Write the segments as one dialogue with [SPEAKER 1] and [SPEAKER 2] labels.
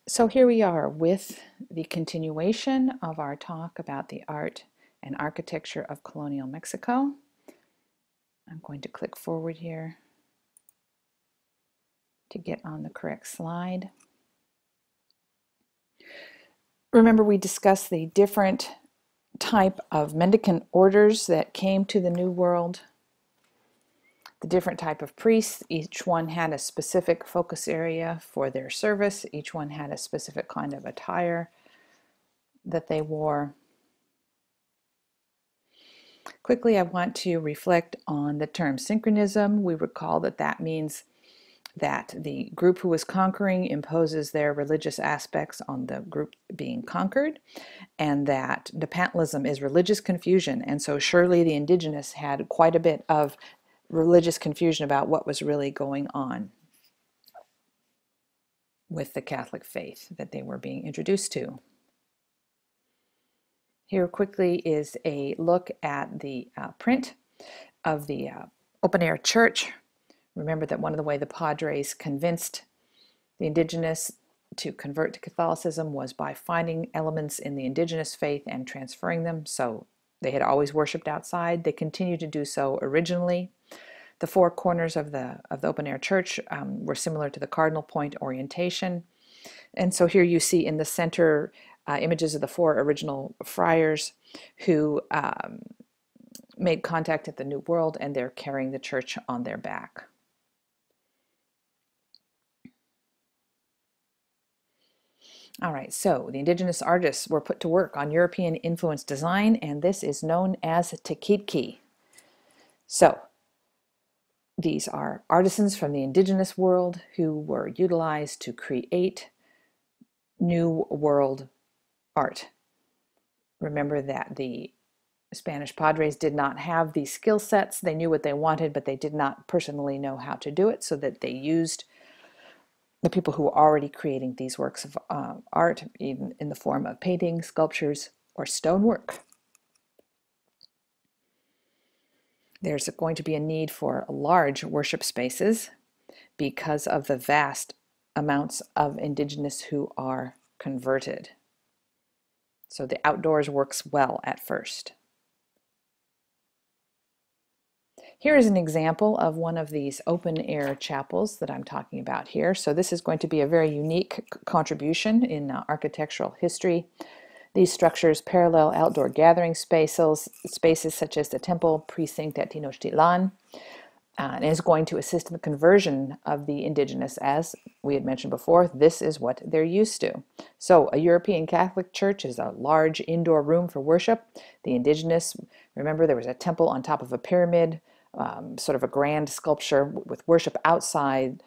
[SPEAKER 1] So here we are with the continuation of our talk about the art and architecture of colonial Mexico. I'm going to click forward here to get on the correct slide. Remember, we discussed the different type of mendicant orders that came to the New World, the different type of priests. Each one had a specific focus area for their service. Each one had a specific kind of attire that they wore. Quickly, I want to reflect on the term synchronism. We recall that that means that the group who is conquering imposes their religious aspects on the group being conquered, and that nepantlism is religious confusion. And so surely the indigenous had quite a bit of religious confusion about what was really going on with the Catholic faith that they were being introduced to. Here quickly is a look at the print of the open-air church. Remember that one of the ways the Padres convinced the indigenous to convert to Catholicism was by finding elements in the indigenous faith and transferring them. So they had always worshipped outside. They continued to do so originally. The four corners of the open-air church were similar to the cardinal point orientation. And so here you see in the center images of the four original friars who made contact at the New World, and they're carrying the church on their back. All right, so the indigenous artists were put to work on European influenced design, and this is known as tequitqui. So these are artisans from the indigenous world who were utilized to create New World art. Remember that the Spanish Padres did not have these skill sets. They knew what they wanted, but they did not personally know how to do it, so that they used the people who were already creating these works of art, even in the form of paintings, sculptures, or stonework. There's going to be a need for large worship spaces because of the vast amounts of indigenous who are converted. So the outdoors works well at first. Here is an example of one of these open-air chapels that I'm talking about here. So this is going to be a very unique contribution in architectural history. These structures parallel outdoor gathering spaces such as the temple precinct at Tenochtitlan, and is going to assist in the conversion of the indigenous. As we had mentioned before, this is what they're used to. So a European Catholic church is a large indoor room for worship. The indigenous, remember, there was a temple on top of a pyramid, sort of a grand sculpture with worship outside.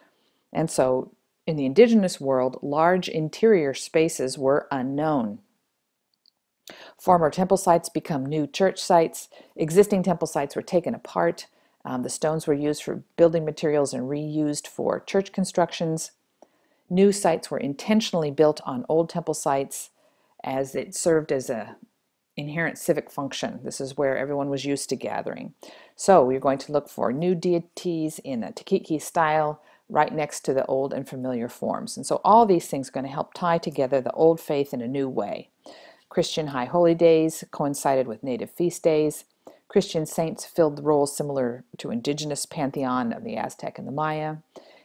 [SPEAKER 1] And so in the indigenous world, large interior spaces were unknown. Former temple sites become new church sites. Existing temple sites were taken apart. The stones were used for building materials and reused for church constructions. New sites were intentionally built on old temple sites as it served as an inherent civic function. This is where everyone was used to gathering. So we're going to look for new deities in a tequitqui style right next to the old and familiar forms. And so all these things are going to help tie together the old faith in a new way. Christian high holy days coincided with native feast days. Christian saints filled the roles similar to indigenous pantheon of the Aztec and the Maya.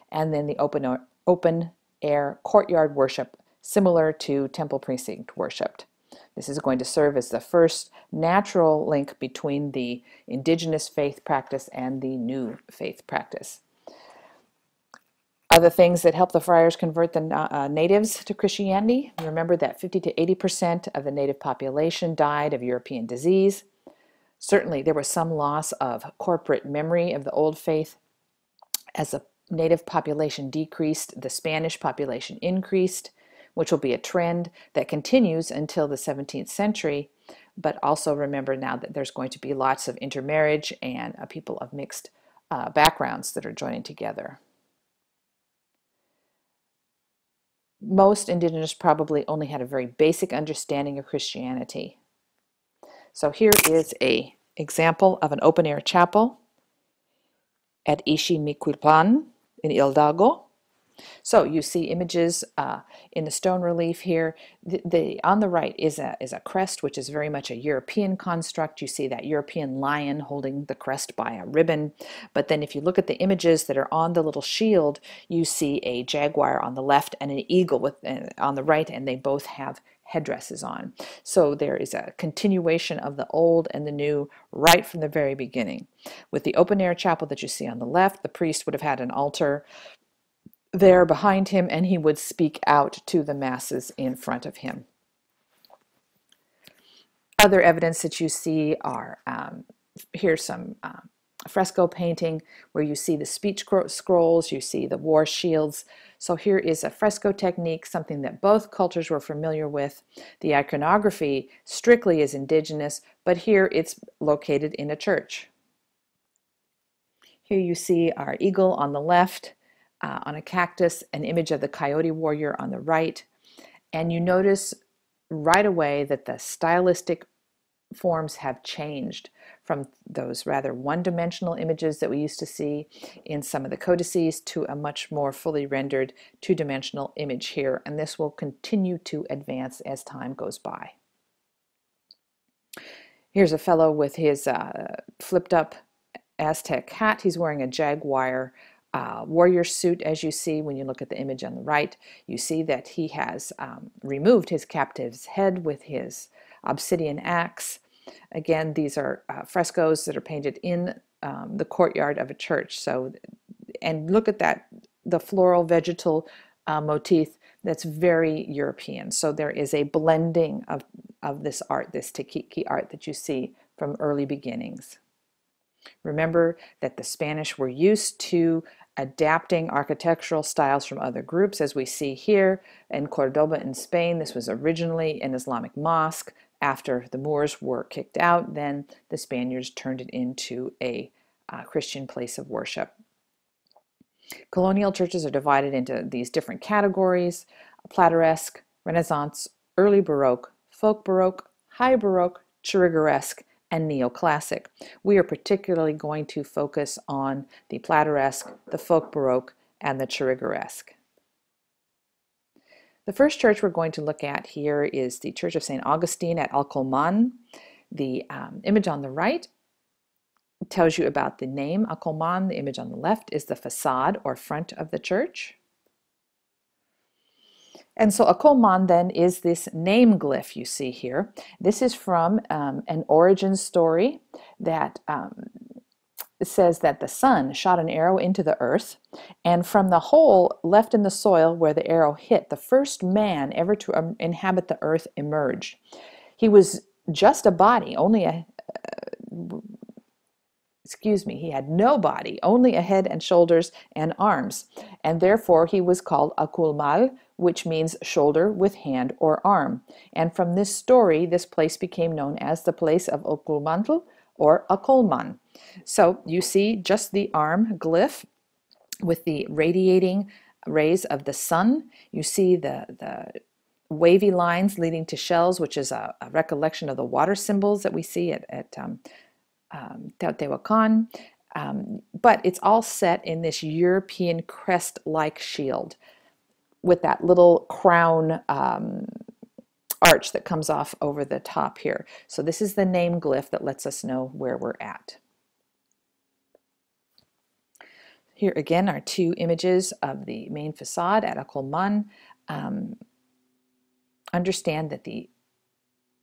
[SPEAKER 1] And then the open air courtyard worship similar to temple precinct worship. This is going to serve as the first natural link between the indigenous faith practice and the new faith practice. Other things that help the friars convert the natives to Christianity. Remember that 50 to 80% of the native population died of European disease. Certainly there was some loss of corporate memory of the old faith. As the native population decreased, the Spanish population increased, which will be a trend that continues until the 17th century. But also remember now that there's going to be lots of intermarriage and people of mixed backgrounds that are joining together. Most indigenous probably only had a very basic understanding of Christianity. So here is an example of an open-air chapel at Ixmiquilpan in Hidalgo. So you see images in the stone relief here. On the right is a crest, which is very much a European construct. You see that European lion holding the crest by a ribbon. But then if you look at the images that are on the little shield, you see a jaguar on the left and an eagle on the right, and they both have headdresses on. So there is a continuation of the old and the new right from the very beginning. With the open air chapel that you see on the left, the priest would have had an altar there behind him, and he would speak out to the masses in front of him. Other evidence that you see are, here's some fresco painting where you see the speech scrolls, you see the war shields. So here is a fresco technique, something that both cultures were familiar with. The iconography strictly is indigenous, but here it's located in a church. Here you see our eagle on the left, on a cactus, an image of the coyote warrior on the right. And you notice right away that the stylistic forms have changed from those rather one-dimensional images that we used to see in some of the codices to a much more fully rendered two-dimensional image here. And this will continue to advance as time goes by. Here's a fellow with his flipped up Aztec hat. He's wearing a jaguar warrior suit, as you see when you look at the image on the right. You see that he has removed his captive's head with his obsidian axe. Again, these are frescoes that are painted in the courtyard of a church. So, and look at that, the floral vegetal motif that's very European. So there is a blending of this art, this Tequitqui art that you see from early beginnings. Remember that the Spanish were used to adapting architectural styles from other groups, as we see here in Cordoba in Spain. This was originally an Islamic mosque. After the Moors were kicked out, then the Spaniards turned it into a Christian place of worship. Colonial churches are divided into these different categories: Plateresque, Renaissance, Early Baroque, Folk Baroque, High Baroque, Churrigueresque, and Neoclassic. We are particularly going to focus on the Plateresque, the Folk Baroque, and the Churrigueresque. The first church we're going to look at here is the Church of St. Augustine at Alcolman. The image on the right tells you about the name Alcolman. The image on the left is the facade or front of the church. And so Alcolman then is this name glyph you see here. This is from an origin story that says that the sun shot an arrow into the earth, and from the hole left in the soil where the arrow hit, the first man ever to inhabit the earth emerged. He was just a body, he had no body, only a head and shoulders and arms, and therefore he was called Aculmal, which means shoulder with hand or arm. And from this story, this place became known as the place of Oculmantl or Acolman. So you see just the arm glyph with the radiating rays of the sun. You see the wavy lines leading to shells, which is a recollection of the water symbols that we see at Teotihuacan. But it's all set in this European crest-like shield with that little crown arch that comes off over the top here. So this is the name glyph that lets us know where we're at. Here again are two images of the main facade at Acolman. Understand that the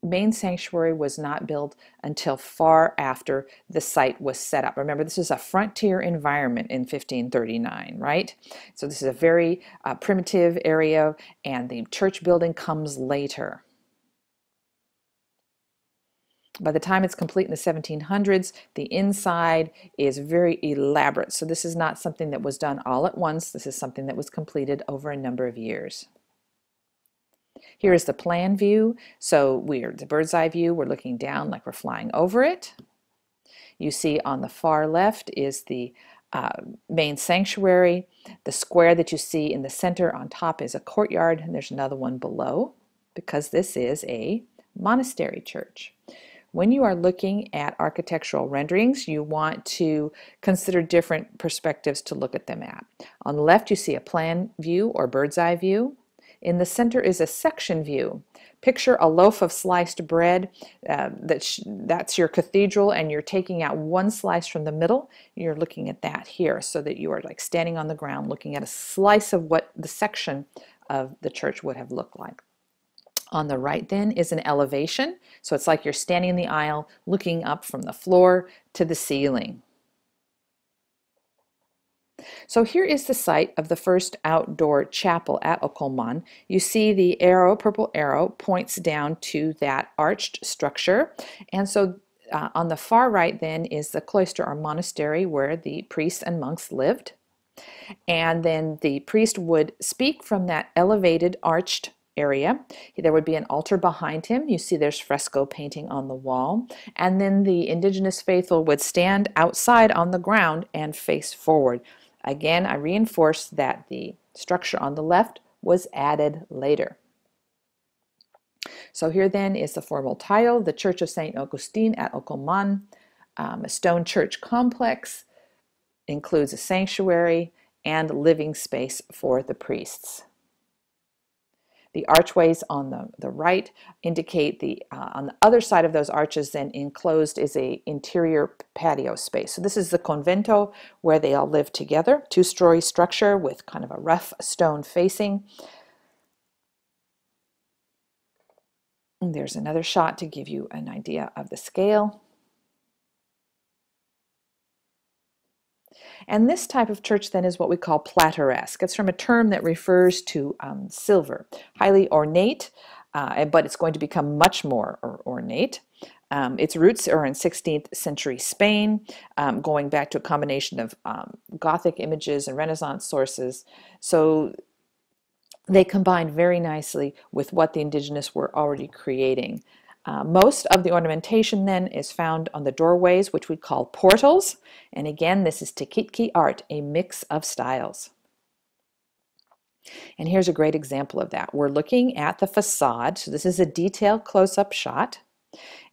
[SPEAKER 1] main sanctuary was not built until far after the site was set up. Remember, this is a frontier environment in 1539, right? So this is a very primitive area, and the church building comes later. By the time it's complete in the 1700s, the inside is very elaborate. So this is not something that was done all at once. This is something that was completed over a number of years. Here is the plan view. So the bird's eye view. We're looking down like we're flying over it. You see on the far left is the main sanctuary. The square that you see in the center on top is a courtyard, and there's another one below because this is a monastery church. When you are looking at architectural renderings, you want to consider different perspectives to look at them at. On the left, you see a plan view or bird's eye view. In the center is a section view. Picture a loaf of sliced bread. That's your cathedral, and you're taking out one slice from the middle. You're looking at that here, so that you are like standing on the ground looking at a slice of what the section of the church would have looked like. On the right then is an elevation. So it's like you're standing in the aisle looking up from the floor to the ceiling. So here is the site of the first outdoor chapel at Okolman. You see the arrow, purple arrow, points down to that arched structure. And so on the far right then is the cloister or monastery where the priests and monks lived. And then the priest would speak from that elevated arched area. There would be an altar behind him. You see there's fresco painting on the wall. And then the indigenous faithful would stand outside on the ground and face forward. Again, I reinforce that the structure on the left was added later. So here then is the formal title, the Church of St. Augustine at Okolman, a stone church complex, includes a sanctuary and living space for the priests. The archways on the right indicate on the other side of those arches then enclosed is a interior patio space. So this is the convento where they all live together, two-story structure with kind of a rough stone facing. And there's another shot to give you an idea of the scale. And this type of church then is what we call plateresque. It's from a term that refers to silver, highly ornate, but it's going to become much more ornate. Its roots are in 16th century Spain, going back to a combination of Gothic images and Renaissance sources. So they combined very nicely with what the indigenous were already creating. Most of the ornamentation then is found on the doorways, which we call portals. And again, this is Tikitki art, a mix of styles. And here's a great example of that. We're looking at the facade. So this is a detailed close-up shot.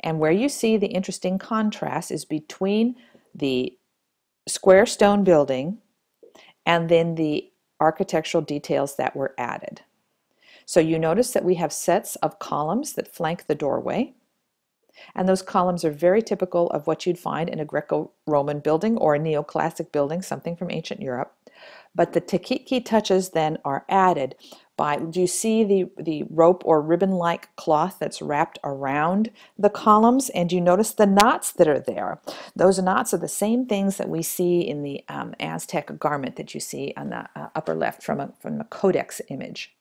[SPEAKER 1] And where you see the interesting contrast is between the square stone building and then the architectural details that were added. So you notice that we have sets of columns that flank the doorway, and those columns are very typical of what you'd find in a Greco-Roman building or a neoclassic building, something from ancient Europe. But the Tikitki touches then are added by, do you see the rope or ribbon-like cloth that's wrapped around the columns? And you notice the knots that are there. Those knots are the same things that we see in the Aztec garment that you see on the upper left from the Codex image.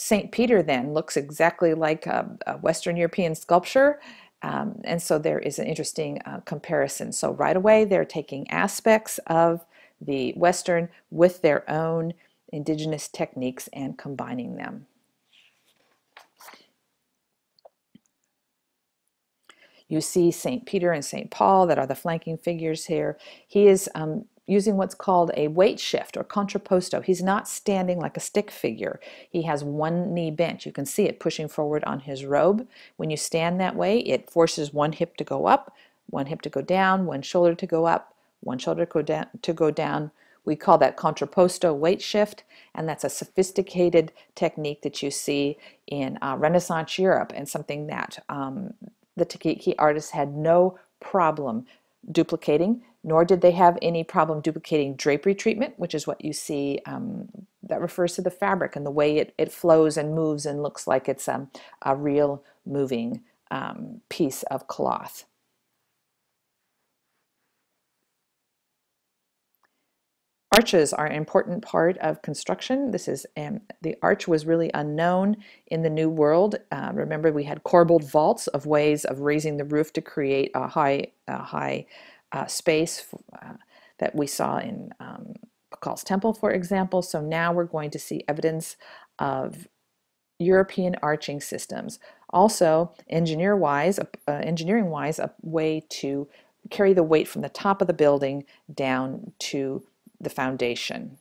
[SPEAKER 1] St. Peter then looks exactly like a Western European sculpture, and so there is an interesting comparison. So right away they're taking aspects of the Western with their own indigenous techniques and combining them. You see St. Peter and St. Paul that are the flanking figures here. He is using what's called a weight shift or contrapposto. He's not standing like a stick figure. He has one knee bent. You can see it pushing forward on his robe. When you stand that way, it forces one hip to go up, one hip to go down, one shoulder to go up, one shoulder to go down. We call that contrapposto weight shift, and that's a sophisticated technique that you see in Renaissance Europe, and something that the Tikitki artists had no problem duplicating, nor did they have any problem duplicating drapery treatment, which is what you see that refers to the fabric and the way it flows and moves and looks like it's a real moving piece of cloth. Arches are an important part of construction. This is the arch was really unknown in the New World. Remember, we had corbelled vaults of ways of raising the roof to create a high space that we saw in Pakal's temple, for example. So now we're going to see evidence of European arching systems. Also, engineering-wise, a way to carry the weight from the top of the building down to the foundation.